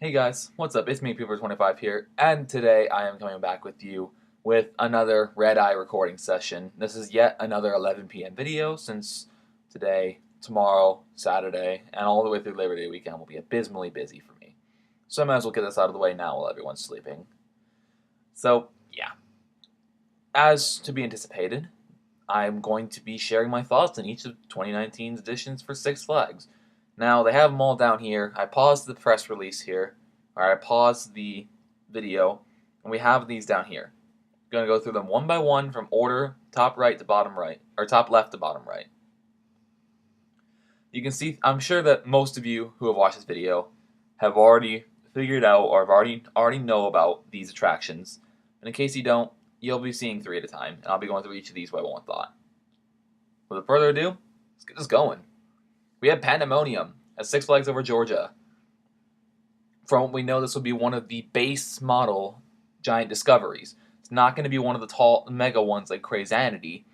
Hey guys, what's up? It's me, Peeper25 here, and today I am coming back with you with another Red Eye recording session. This is yet another 11 p.m. video since today, tomorrow, Saturday, and all the way through Labor Day weekend will be abysmally busy for me. So I might as well get this out of the way now while everyone's sleeping. So, yeah, as to be anticipated, I'm going to be sharing my thoughts on each of 2019's editions for Six Flags. Now, they have them all down here. I paused the press release here, or I paused the video, and we have these down here. I'm going to go through them one by one from order, top right to bottom right, or top left to bottom right. You can see, I'm sure that most of you who have watched this video have already figured out or have already know about these attractions. And in case you don't, you'll be seeing three at a time, and I'll be going through each of these by one thought. Without further ado, let's get this going. We have Pandemonium at Six Flags Over Georgia. From what we know, this will be one of the base model giant discoveries. It's not going to be one of the tall mega ones like Crazanity,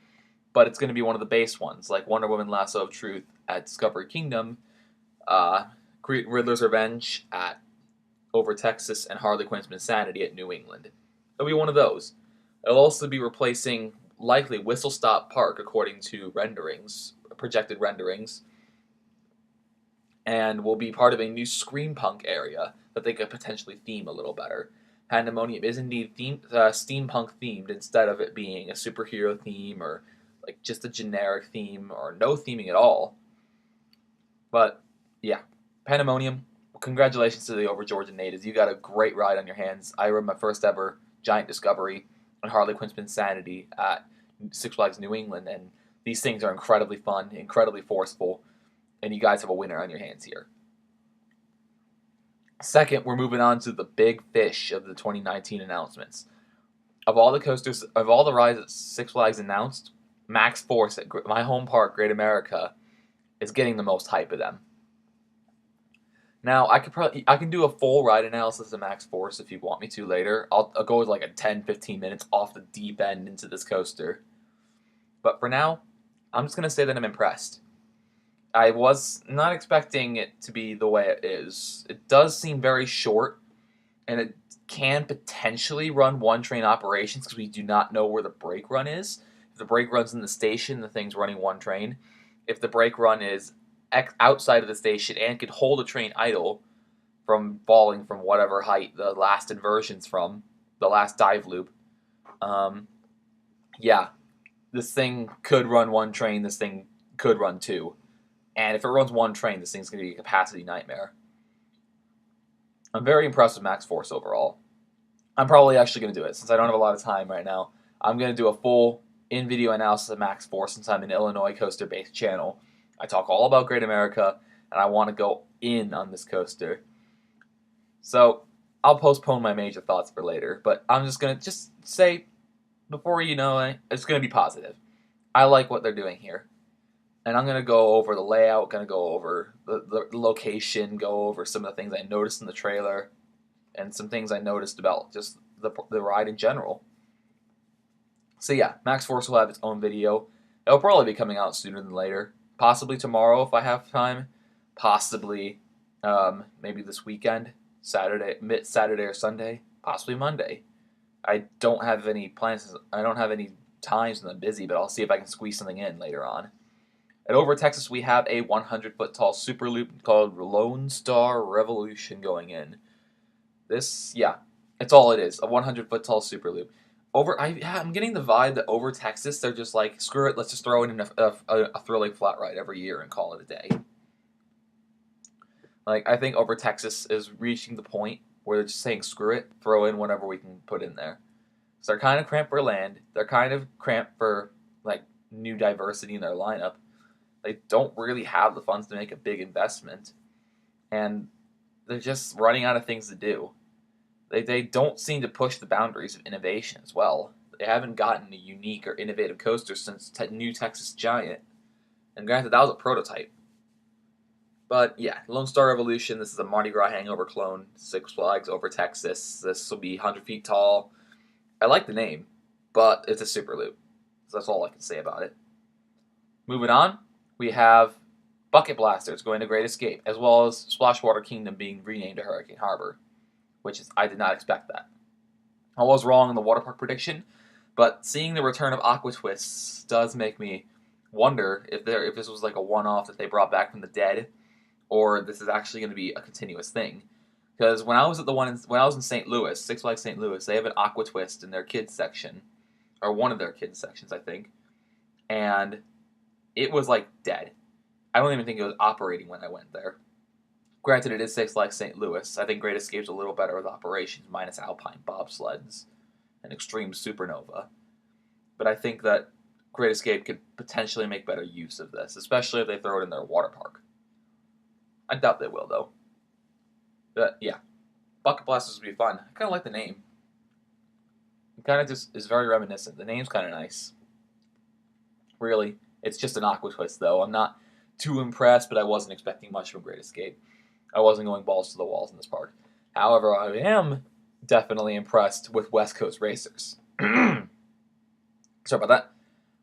but it's going to be one of the base ones like Wonder Woman Lasso of Truth at Discovery Kingdom, Riddler's Revenge at Over Texas, and Harley Quinn's Insanity at New England. It'll be one of those. It'll also be replacing likely Whistle Stop Park according to renderings, projected renderings, and will be part of a new Screampunk area that they could potentially theme a little better. Pandemonium is indeed steampunk themed instead of it being a superhero theme or like just a generic theme or no theming at all. But yeah, Pandemonium, congratulations to the Over Georgia natives. You got a great ride on your hands. I rode my first ever giant discovery on Harley Quinn's Insanity at Six Flags New England, and these things are incredibly fun, incredibly forceful, and you guys have a winner on your hands here. Second, we're moving on to the big fish of the 2019 announcements. Of all the coasters, of all the rides that Six Flags announced, Max Force at my home park, Great America, is getting the most hype of them. Now, I can do a full ride analysis of Max Force if you want me to later. I'll go with like a 10-15 minutes off the deep end into this coaster. But for now, I'm just going to say that I'm impressed. I was not expecting it to be the way it is. It does seem very short, and it can potentially run one-train operations because we do not know where the brake run is. If the brake run's in the station, the thing's running one train. If the brake run is outside of the station and could hold a train idle from falling from whatever height the last inversion's from, the last dive loop, yeah, this thing could run one train, this thing could run two. And if it runs one train, this thing's going to be a capacity nightmare. I'm very impressed with Max Force overall. I'm probably actually going to do it since I don't have a lot of time right now. I'm going to do a full in-video analysis of Max Force since I'm an Illinois coaster-based channel. I talk all about Great America, and I want to go in on this coaster. So I'll postpone my major thoughts for later, but I'm just going to say, before you know it, it's going to be positive. I like what they're doing here. And I'm going to go over the layout, going to go over the location, go over some of the things I noticed in the trailer, and some things I noticed about just the ride in general. So yeah, Max Force will have its own video. It'll probably be coming out sooner than later. Possibly tomorrow if I have time. Possibly maybe this weekend, Saturday or Sunday. Possibly Monday. I don't have any plans. I don't have any times when I'm busy, but I'll see if I can squeeze something in later on. At Over Texas, we have a 100-foot tall super loop called Lone Star Revolution going in. This, yeah, it's all it is, a 100-foot tall super loop. I'm getting the vibe that Over Texas, they're just like, screw it, let's just throw in a thrilling flat ride every year and call it a day. Like, I think Over Texas is reaching the point where they're just saying, screw it, throw in whatever we can put in there. So they're kind of cramped for land. They're kind of cramped for, like, new diversity in their lineup. They don't really have the funds to make a big investment, and they're just running out of things to do. They don't seem to push the boundaries of innovation as well. They haven't gotten a unique or innovative coaster since New Texas Giant, and granted, that was a prototype. But yeah, Lone Star Revolution, this is a Mardi Gras hangover clone, Six Flags Over Texas. This will be 100 feet tall. I like the name, but it's a super loop, so that's all I can say about it. Moving on. We have Bucket Blasters going to Great Escape, as well as Splashwater Kingdom being renamed to Hurricane Harbor, which is I did not expect that. I was wrong in the water park prediction, but seeing the return of Aqua Twists does make me wonder if this was like a one-off that they brought back from the dead, or this is actually going to be a continuous thing. Because when I was in St. Louis, Six Flags St. Louis, they have an Aqua Twist in their kids section, or one of their kids sections, I think, and it was like dead. I don't even think it was operating when I went there. Granted, it is Six Flags St. Louis. I think Great Escape's a little better with operations, minus Alpine bobsleds and Extreme Supernova. But I think that Great Escape could potentially make better use of this, especially if they throw it in their water park. I doubt they will, though. But yeah, Bucket Blasters would be fun. I kind of like the name. It kind of just is very reminiscent. The name's kind of nice. Really, it's just an Aqua Twist, though. I'm not too impressed, but I wasn't expecting much from Great Escape. I wasn't going balls to the walls in this park. However, I am definitely impressed with West Coast Racers. Sorry about that.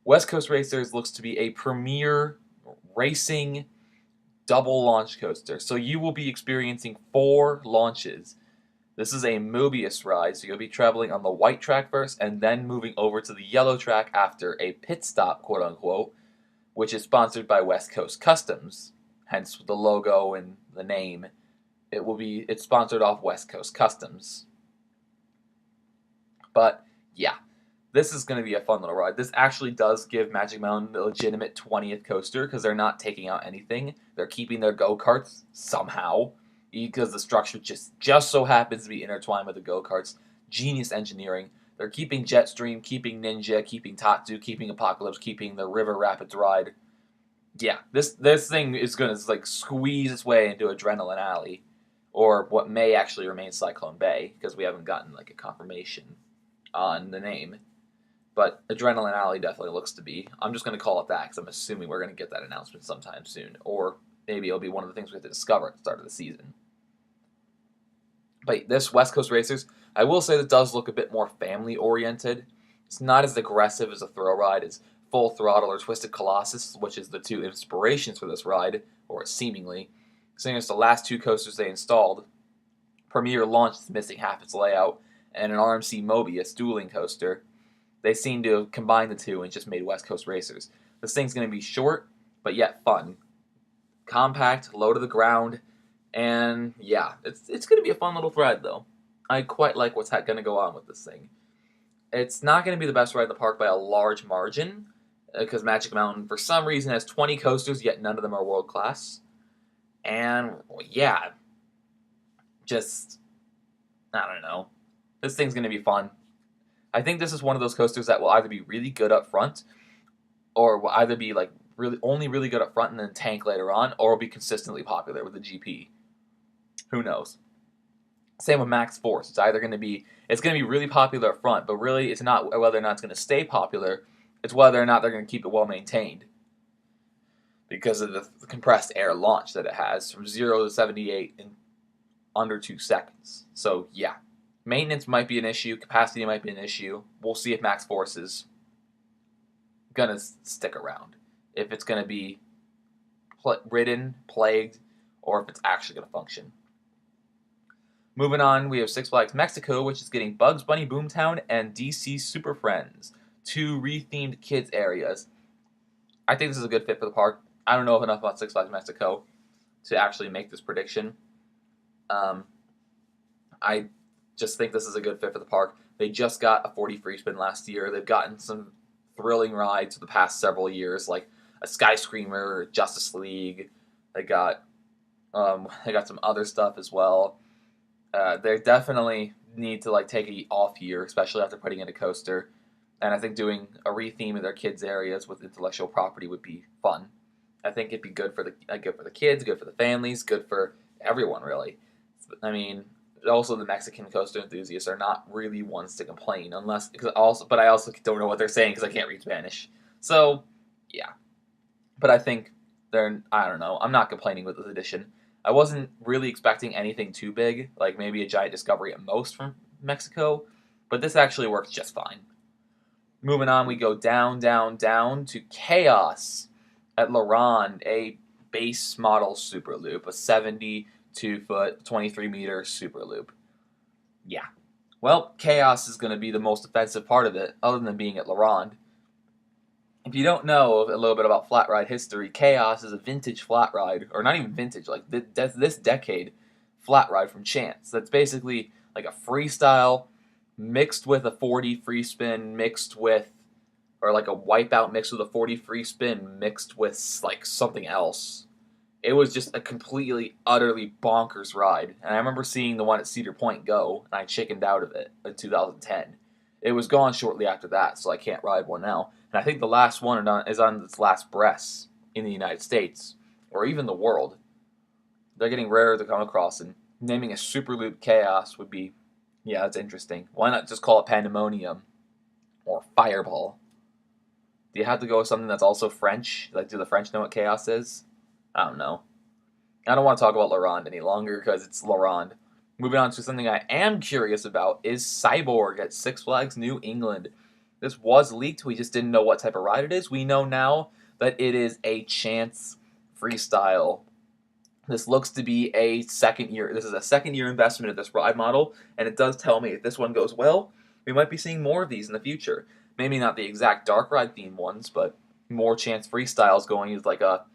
West Coast Racers looks to be a premier racing double launch coaster. So you will be experiencing 4 launches. This is a Mobius ride, so you'll be traveling on the white track first and then moving over to the yellow track after a pit stop, quote unquote, which is sponsored by West Coast Customs, hence the logo and the name. It's sponsored off West Coast Customs. But yeah, this is going to be a fun little ride. This actually does give Magic Mountain a legitimate 20th coaster because they're not taking out anything. They're keeping their go-karts somehow because the structure just so happens to be intertwined with the go-karts. Genius engineering. They're keeping Jetstream, keeping Ninja, keeping Tatsu, keeping Apocalypse, keeping the River Rapids ride. Yeah, this thing is going to like squeeze its way into Adrenaline Alley, or what may actually remain Cyclone Bay because we haven't gotten like a confirmation on the name. But Adrenaline Alley definitely looks to be. I'm just going to call it that because I'm assuming we're going to get that announcement sometime soon. Or maybe it'll be one of the things we have to discover at the start of the season. But this West Coast Racers, I will say that does look a bit more family-oriented. It's not as aggressive as a thrill ride as Full Throttle or Twisted Colossus, which is the 2 inspirations for this ride, or seemingly. Seeing as the last 2 coasters they installed, Premier Launch is missing half its layout, and an RMC Mobius dueling coaster, they seem to have combined the 2 and just made West Coast Racers. This thing's going to be short, but yet fun. Compact, low to the ground, and yeah, it's going to be a fun little ride, though. I quite like what's going to go on with this thing. It's not going to be the best ride in the park by a large margin, because Magic Mountain, for some reason, has 20 coasters, yet none of them are world-class. And, yeah, just, I don't know. This thing's going to be fun. I think this is one of those coasters that will either be really good up front, or will either be like really good up front and then tank later on, or will be consistently popular with the GP. Who knows? Same with Max Force. It's going to be really popular up front, but really it's not whether or not it's going to stay popular. It's whether or not they're going to keep it well maintained because of the compressed air launch that it has from 0 to 78 in under 2 seconds. So yeah. Maintenance might be an issue. Capacity might be an issue. We'll see if Max Force is going to stick around. If it's going to be ridden, plagued, or if it's actually going to function. Moving on, we have Six Flags Mexico, which is getting Bugs Bunny Boomtown and DC Super Friends, 2 rethemed kids areas. I think this is a good fit for the park. I don't know enough about Six Flags Mexico to actually make this prediction. I just think this is a good fit for the park. They just got a 40 free spin last year. They've gotten some thrilling rides for the past several years, like a Sky Screamer, Justice League. They got some other stuff as well. They definitely need to like take a off year, especially after putting in a coaster. And I think doing a retheme of their kids areas with intellectual property would be fun. I think it'd be good for the kids, good for the families, good for everyone really. I mean, also the Mexican coaster enthusiasts are not really ones to complain but I also don't know what they're saying because I can't read Spanish. So yeah, but I think I don't know. I'm not complaining with this edition. I wasn't really expecting anything too big, like maybe a giant discovery at most from Mexico, but this actually works just fine. Moving on, we go down to Chaos at La Ronde, a base model super loop, a 72-foot, 23-meter super loop. Yeah. Well, Chaos is going to be the most offensive part of it, other than being at La Ronde. If you don't know a little bit about flat ride history, Chaos is a vintage flat ride, or not even vintage, like this decade flat ride from Chance. That's basically like a freestyle mixed with a 40 free spin, mixed with, or like a wipeout mixed with a 40 free spin, mixed with like something else. It was just a completely, utterly bonkers ride. And I remember seeing the one at Cedar Point go, and I chickened out of it in 2010. It was gone shortly after that, so I can't ride one now. And I think the last one is on its last breaths in the United States, or even the world. They're getting rarer to come across, and naming a Superloop Chaos would be, yeah, that's interesting. Why not just call it Pandemonium or Fireball? Do you have to go with something that's also French? Like, do the French know what Chaos is? I don't know. I don't want to talk about La Ronde any longer because it's La Ronde. Moving on to something I am curious about is Cyborg at Six Flags New England. This was leaked. We just didn't know what type of ride it is. We know now that it is a Chance freestyle. This looks to be a second year. This is a second year investment of this ride model, and it does tell me if this one goes well, we might be seeing more of these in the future. Maybe not the exact dark ride themed ones, but more Chance freestyles going as like a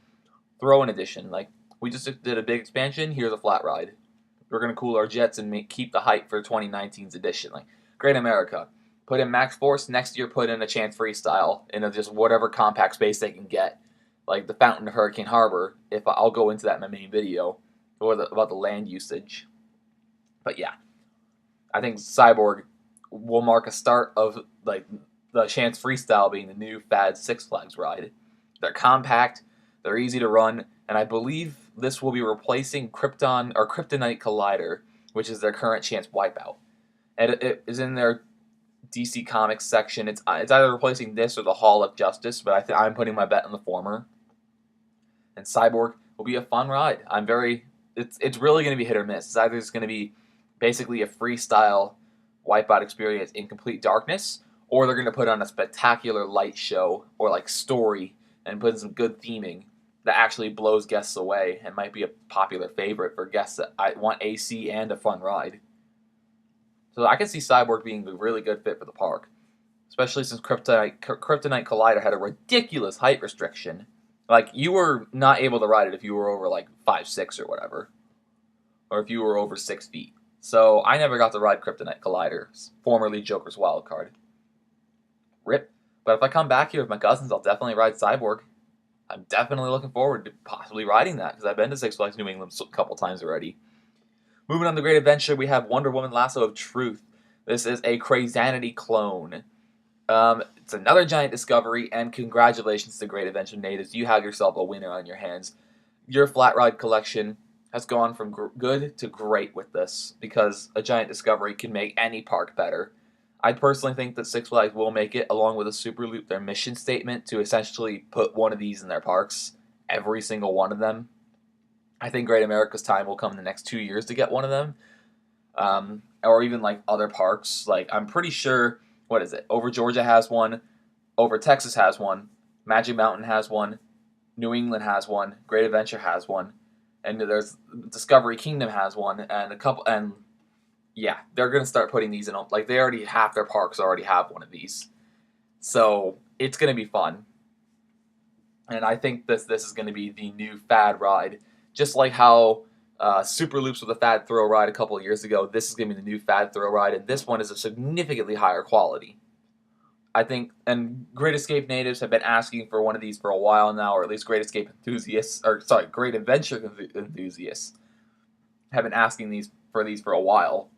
throw-in edition. Like, we just did a big expansion. Here's a flat ride. We're gonna cool our jets and keep the hype for 2019's edition. Like, Great America, put in Max Force. Next year, put in a Chance freestyle in just whatever compact space they can get. Like the Fountain of Hurricane Harbor. If I'll go into that in my main video, or about the land usage. But yeah, I think Cyborg will mark a start of like the Chance freestyle being the new fad Six Flags ride. They're compact. They're easy to run, and I believe this will be replacing Krypton or Kryptonite Collider, which is their current Chance wipeout. And it is in their DC Comics section. It's either replacing this or the Hall of Justice, but I'm putting my bet on the former. And Cyborg will be a fun ride. It's really going to be hit or miss. It's either going to be basically a freestyle wipeout experience in complete darkness, or they're going to put on a spectacular light show or like story and put in some good theming that actually blows guests away and might be a popular favorite for guests that want AC and a fun ride. So I can see Cyborg being a really good fit for the park, especially since Kryptonite Collider had a ridiculous height restriction. Like, you were not able to ride it if you were over like 5'6" or whatever, or if you were over 6 feet. So I never got to ride Kryptonite Collider, formerly Joker's Wildcard. Rip. But if I come back here with my cousins, I'll definitely ride Cyborg. I'm definitely looking forward to possibly riding that, because I've been to Six Flags New England a couple times already. Moving on to Great Adventure, we have Wonder Woman Lasso of Truth. This is a Crazanity clone. It's another giant discovery, and congratulations to Great Adventure natives. You have yourself a winner on your hands. Your flat ride collection has gone from good to great with this, because a giant discovery can make any park better. I personally think that Six Flags will make it, along with a Superloop, their mission statement to essentially put one of these in their parks, every single one of them. I think Great America's time will come in the next 2 years to get one of them, or even like other parks. Like, I'm pretty sure, what is it? Over Georgia has one, Over Texas has one, Magic Mountain has one, New England has one, Great Adventure has one, and there's Discovery Kingdom has one, and a couple, and yeah, they're going to start putting these in. Like, they already, half their parks already have one of these. So it's going to be fun. And I think this is going to be the new fad ride. Just like how Super Loops was a fad thrill ride a couple of years ago, this is going to be the new fad thrill ride. And this one is a significantly higher quality. I think, and Great Escape natives have been asking for one of these for a while now, or at least Great Escape enthusiasts, or sorry, Great Adventure enthusiasts have been asking for these for a while.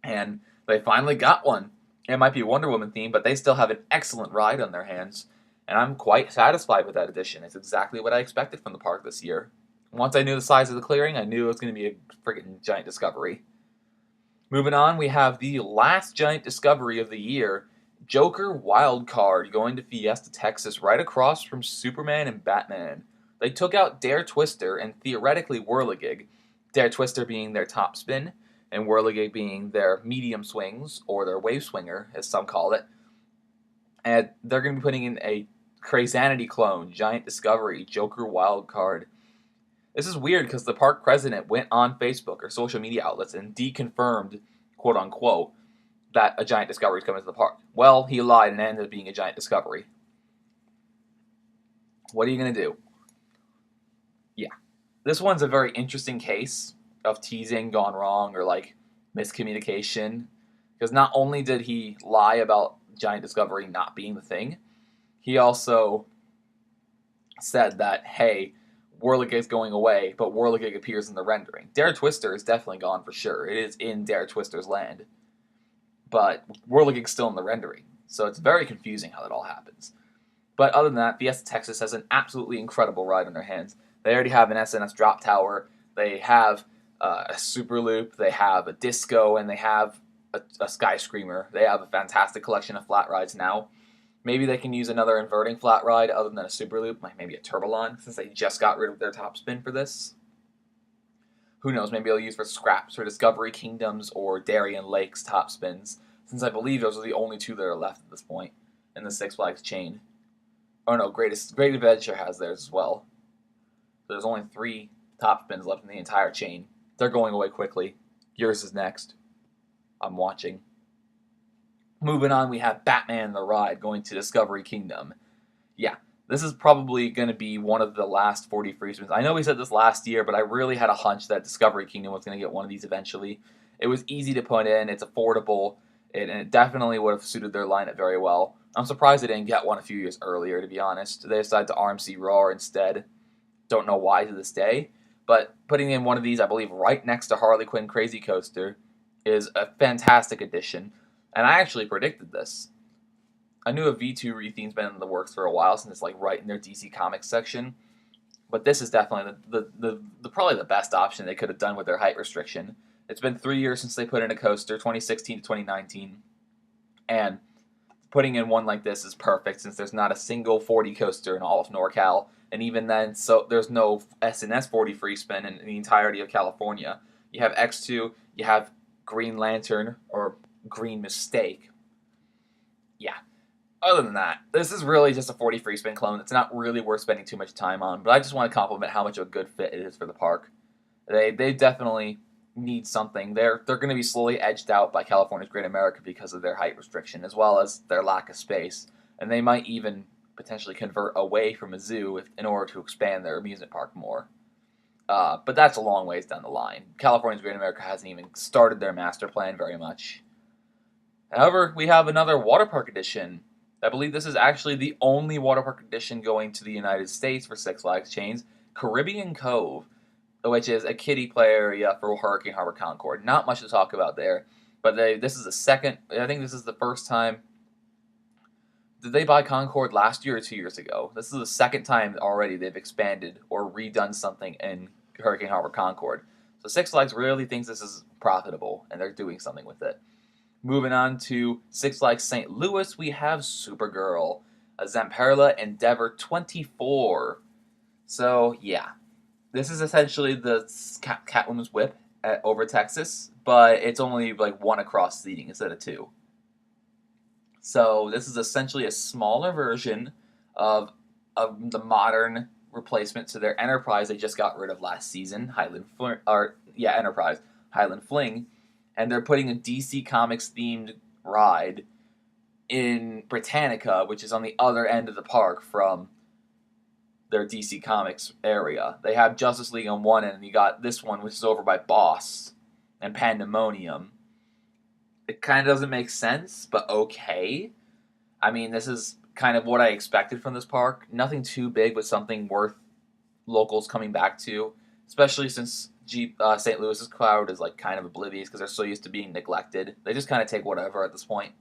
And they finally got one. It might be Wonder Woman themed, but they still have an excellent ride on their hands. And I'm quite satisfied with that addition. It's exactly what I expected from the park this year. Once I knew the size of the clearing, I knew it was going to be a freaking giant discovery. Moving on, we have the last giant discovery of the year, Joker Wildcard, going to Fiesta, Texas, right across from Superman and Batman. They took out Dare Twister and theoretically Whirligig, Dare Twister being their top spin, and Whirligig being their medium swings, or their wave swinger, as some call it. And they're going to be putting in a Crazanity Clone, Giant Discovery, Joker Wildcard. This is weird because the park president went on Facebook or social media outlets and deconfirmed, quote unquote, that a Giant Discovery is coming to the park. Well, he lied and ended up being a Giant Discovery. What are you going to do? Yeah. This one's a very interesting case of teasing gone wrong or like miscommunication. Because not only did he lie about Giant Discovery not being the thing, he also said that, hey, Whirligig's going away, but Whirligig appears in the rendering. Dare Twister is definitely gone for sure. It is in Dare Twister's land. But Whirligig's still in the rendering. So it's very confusing how that all happens. But other than that, Fiesta Texas has an absolutely incredible ride on their hands. They already have an SNS drop tower. They have a super loop. They have a disco, and they have a sky screamer. They have a fantastic collection of flat rides now. Maybe they can use another inverting flat ride other than a super loop, like maybe a Turbolon, since they just got rid of their top spin for this. Who knows? Maybe they'll use for Scraps or Discovery Kingdoms or Darien Lakes top spins, since I believe those are the only two that are left at this point in the Six Flags chain. Oh no, Great Adventure has theirs as well. So there's only 3 top spins left in the entire chain. They're going away quickly. Yours is next. I'm watching. Moving on, we have Batman the Ride going to Discovery Kingdom. Yeah, this is probably going to be one of the last 40 free spins. I know we said this last year, but I really had a hunch that Discovery Kingdom was going to get one of these eventually. It was easy to put in, it's affordable, and it definitely would have suited their lineup very well. I'm surprised they didn't get one a few years earlier, to be honest. They decided to RMC Roar instead. Don't know why to this day. But putting in one of these, I believe, right next to Harley Quinn Crazy Coaster is a fantastic addition. And I actually predicted this. I knew a V2 retheme's been in the works for a while since it's like right in their DC Comics section. But this is definitely the probably the best option they could have done with their height restriction. It's been 3 years since they put in a coaster, 2016 to 2019. And putting in one like this is perfect since there's not a single 40 coaster in all of NorCal. And even then, so there's no SNS 40 free spin in the entirety of California. You have X2, you have Green Lantern, or Green Mistake. Yeah. Other than that, this is really just a 40 free spin clone. It's not really worth spending too much time on, but I just want to compliment how much of a good fit it is for the park. They definitely need something. They're going to be slowly edged out by California's Great America because of their height restriction, as well as their lack of space. And they might even potentially convert away from a zoo in order to expand their amusement park more. But that's a long ways down the line. California's Great America hasn't even started their master plan very much. However, we have another water park edition. I believe this is actually the only water park edition going to the United States for Six Flags chains, Caribbean Cove, which is a kiddie play area for Hurricane Harbor Concord. Not much to talk about there, but this is the second, I think this is the first time. Did they buy Concord last year or 2 years ago? This is the second time already they've expanded or redone something in Hurricane Harbor Concord. So Six Flags really thinks this is profitable, and they're doing something with it. Moving on to Six Flags St. Louis, we have Supergirl, a Zamperla Endeavor 24. So, yeah. This is essentially the Catwoman's whip over Texas, but it's only like 1 across seating instead of 2. So this is essentially a smaller version of the modern replacement to their Enterprise they just got rid of last season, Enterprise, Highland Fling, and they're putting a DC Comics themed ride in Britannica, which is on the other end of the park from their DC Comics area. They have Justice League on one end, and you got this one, which is over by Boss and Pandemonium. It kind of doesn't make sense, but okay. I mean, this is kind of what I expected from this park. Nothing too big, but something worth locals coming back to, especially since St. Louis's crowd is like kind of oblivious because they're so used to being neglected. They just kind of take whatever at this point.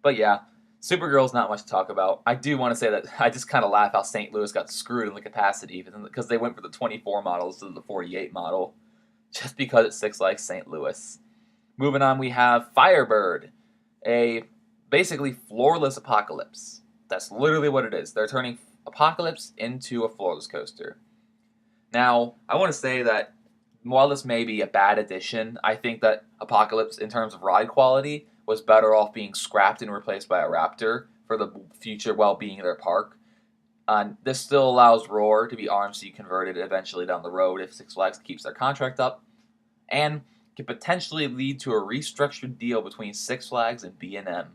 But yeah, Supergirl's not much to talk about. I do want to say that I just kind of laugh how St. Louis got screwed in the capacity because they went for the 24 models to the 48 model just because it's Six Flags St. Louis. Moving on, we have Firebird, a basically floorless Apocalypse. That's literally what it is. They're turning Apocalypse into a floorless coaster. Now, I want to say that while this may be a bad addition, I think that Apocalypse, in terms of ride quality, was better off being scrapped and replaced by a Raptor for the future well-being of their park. This still allows Roar to be RMC converted eventually down the road if Six Flags keeps their contract up, and could potentially lead to a restructured deal between Six Flags and B&M.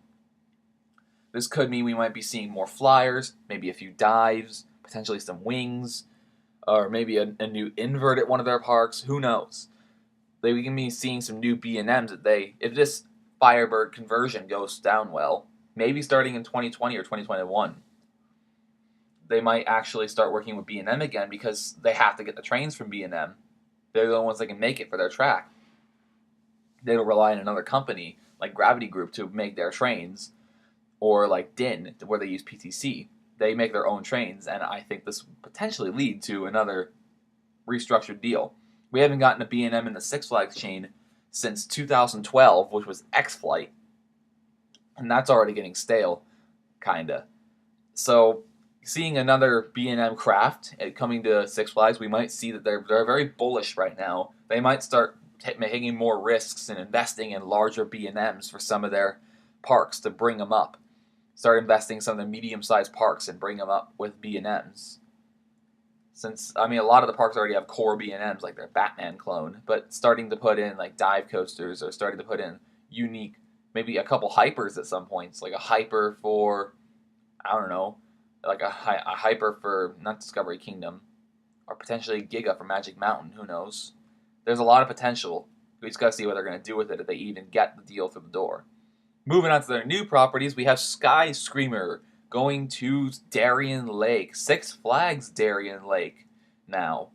This could mean we might be seeing more flyers, maybe a few dives, potentially some wings, or maybe a new invert at one of their parks. Who knows? We can be seeing some new B&Ms if this Firebird conversion goes down well, maybe starting in 2020 or 2021. They might actually start working with B&M again because they have to get the trains from B&M. They're the ones that can make it for their track. They don't rely on another company like Gravity Group to make their trains, or like DIN, where they use PTC. They make their own trains, and I think this will potentially lead to another restructured deal. We haven't gotten a B&M in the Six Flags chain since 2012, which was X-Flight, and that's already getting stale, kinda. So, seeing another B&M craft coming to Six Flags, we might see that they're very bullish right now. They might start taking more risks and investing in larger B&Ms for some of their parks to bring them up. Start investing in some of the medium-sized parks and bring them up with B&Ms. Since, a lot of the parks already have core B&Ms, like their Batman clone, but starting to put in like dive coasters, or starting to put in unique, maybe a couple hypers at some points, like a hyper for, I don't know, like a hyper for, not Discovery Kingdom, or potentially Giga for Magic Mountain, who knows. There's a lot of potential. We just got to see what they're going to do with it if they even get the deal through the door. Moving on to their new properties, we have Sky Screamer going to Darien Lake. Six Flags Darien Lake now.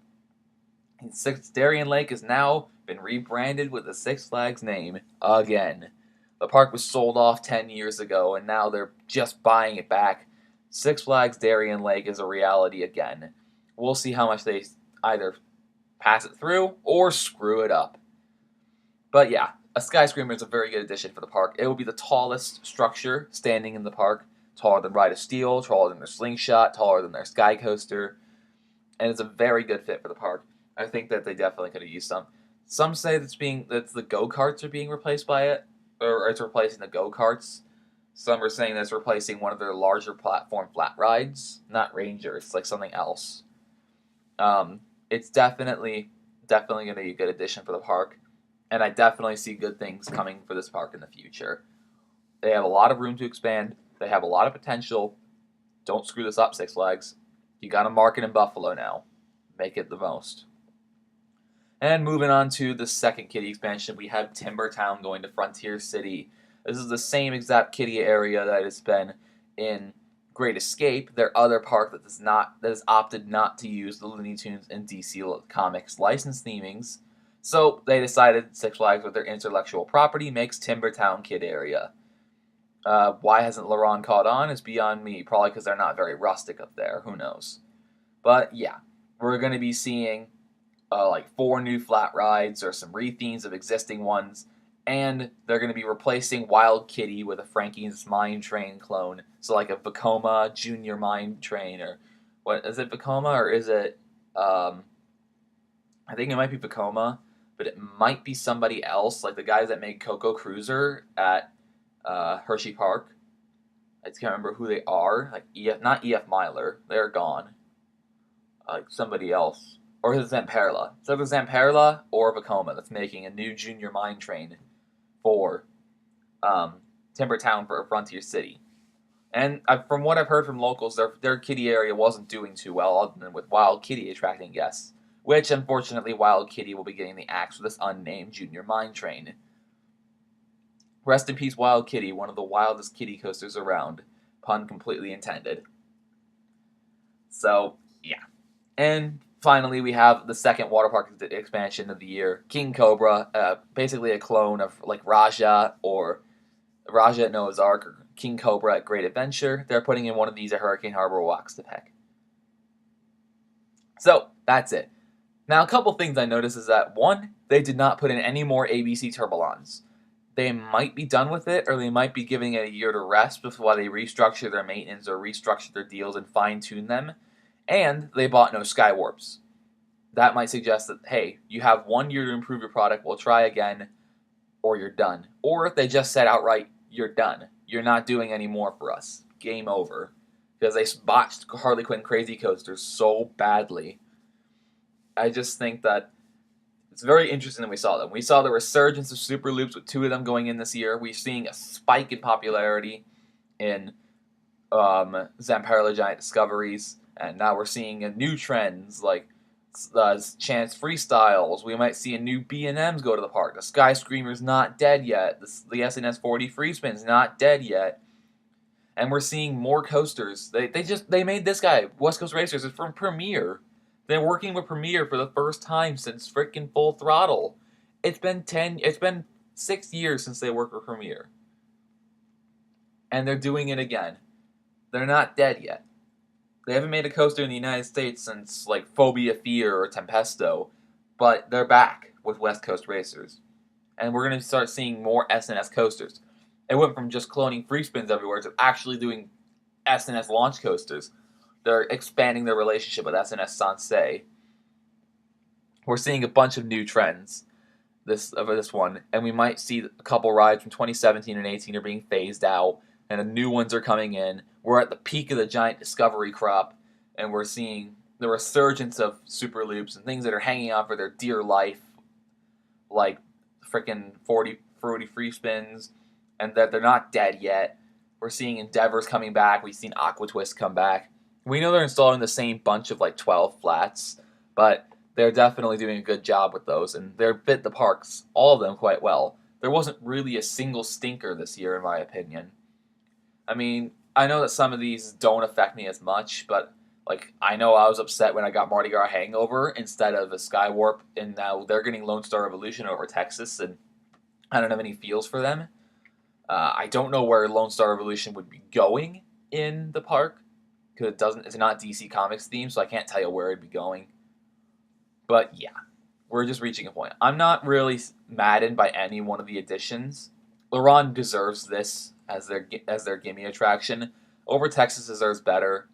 Darien Lake has now been rebranded with the Six Flags name again. The park was sold off 10 years ago, and now they're just buying it back. Six Flags Darien Lake is a reality again. We'll see how much they either pass it through or screw it up. But yeah, a Sky Screamer is a very good addition for the park. It will be the tallest structure standing in the park. Taller than Ride of Steel, taller than their Slingshot, taller than their Sky Coaster. And it's a very good fit for the park. I think that they definitely could have used some. Some say that the go-karts are being replaced by it, or it's replacing the go-karts. Some are saying that it's replacing one of their larger platform flat rides. Not Ranger, it's like something else. It's definitely going to be a good addition for the park. And I definitely see good things coming for this park in the future. They have a lot of room to expand. They have a lot of potential. Don't screw this up, Six Flags. You got a market in Buffalo now. Make it the most. And moving on to the second kiddie expansion, we have Timber Town going to Frontier City. This is the same exact kiddie area that has been in Great Escape, their other park that has opted not to use the Looney Tunes and DC Comics license themings. So they decided Six Flags, with their intellectual property, makes Timber Town Kid Area. Why hasn't LeRon caught on is beyond me. Probably because they're not very rustic up there. Who knows? But yeah, we're going to be seeing like 4 new flat rides or some rethemes of existing ones. And they're going to be replacing Wild Kitty with a Frankie's Mine Train clone. So like a Vekoma Junior Mine Train, or what is it, Vekoma, or is it? I think it might be Vekoma, but it might be somebody else, like the guys that made Coco Cruiser at Hershey Park. I just can't remember who they are. Like not E.F. Myler, they're gone. Like somebody else, or is it Zamperla? So there's Zamperla or Vekoma that's making a new Junior Mine Train for Timber Town for Frontier City. And from what I've heard from locals, their kiddie area wasn't doing too well, other than with Wild Kitty attracting guests. Which, unfortunately, Wild Kitty will be getting the axe for this unnamed Junior Mine Train. Rest in peace, Wild Kitty, one of the wildest kiddie coasters around. Pun completely intended. So, yeah. And finally, we have the second water park expansion of the year, King Cobra, basically a clone of like Raja at Noah's Ark, or King Cobra at Great Adventure. They're putting in one of these at Hurricane Harbor Waxahachie. So, that's it. Now, a couple things I noticed is that, one, they did not put in any more ABC Turbolons. They might be done with it, or they might be giving it a year to rest before they restructure their maintenance or restructure their deals and fine-tune them. And they bought no Skywarps. That might suggest that, hey, you have 1 year to improve your product, we'll try again, or you're done. Or if they just said outright, you're done. You're not doing any more for us. game over because they botched Harley Quinn Crazy Coaster so badly. I just think that it's very interesting that we saw them. We saw the resurgence of Super Loops with 2 of them going in this year. We're seeing a spike in popularity in Zamperla Giant Discoveries, and now we're seeing new trends like Chance Freestyles. We might see a new B&Ms go to the park. The Sky Screamer's not dead yet. The SNS 40 Free Spin's not dead yet. And we're seeing more coasters. They made this guy, West Coast Racers, is from Premier. They're working with Premier for the first time since freaking Full Throttle. It's been 6 years since they worked with Premier. And they're doing it again. They're not dead yet. They haven't made a coaster in the United States since, like, Phobia Fear or Tempesto, but they're back with West Coast Racers. And we're going to start seeing more SNS coasters. It went from just cloning free spins everywhere to actually doing SNS launch coasters. They're expanding their relationship with SNS Sansei. We're seeing a bunch of new trends this one, and we might see a couple rides from 2017 and 18 are being phased out, and the new ones are coming in. We're at the peak of the Giant Discovery crop, and we're seeing the resurgence of Super Loops and things that are hanging on for their dear life, like frickin' 40 free spins, and that they're not dead yet. We're seeing Endeavors coming back. We've seen Aqua Twist come back. We know they're installing the same bunch of like 12 flats, but they're definitely doing a good job with those, and they're fit the parks, all of them, quite well. There wasn't really a single stinker this year, in my opinion. I mean, I know that some of these don't affect me as much, but like I know I was upset when I got Mardi Gras Hangover instead of a Skywarp, and now they're getting Lone Star Revolution over Texas, and I don't have any feels for them. I don't know where Lone Star Revolution would be going in the park because it's not DC Comics themed, so I can't tell you where it'd be going. But yeah, we're just reaching a point. I'm not really maddened by any one of the additions. Luron deserves this as their gimme attraction. Over Texas deserves better,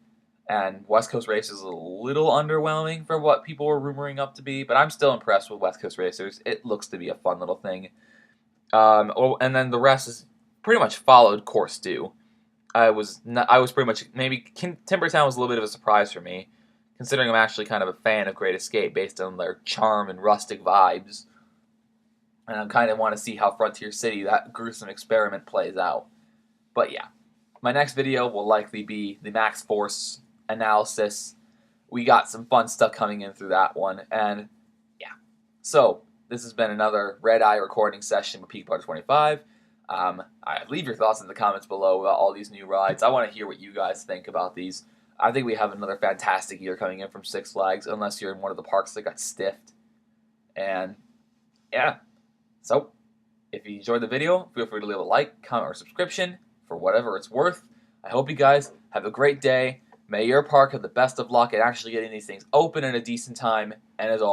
and West Coast Racers is a little underwhelming for what people were rumoring up to be, but I'm still impressed with West Coast Racers. It looks to be a fun little thing. And then the rest is pretty much followed course due. I was pretty much, maybe Timbertown was a little bit of a surprise for me, considering I'm actually kind of a fan of Great Escape based on their charm and rustic vibes. And I kind of want to see how Frontier City, that gruesome experiment, plays out. But yeah, my next video will likely be the Max Force analysis. We got some fun stuff coming in through that one. And yeah, so this has been another Red Eye recording session with Peak Bar 25. Leave your thoughts in the comments below about all these new rides. I want to hear what you guys think about these. I think we have another fantastic year coming in from Six Flags, unless you're in one of the parks that got stiffed. And yeah, so if you enjoyed the video, feel free to leave a like, comment, or subscription for whatever it's worth. I hope you guys have a great day. May your park have the best of luck at actually getting these things open in a decent time. And as always,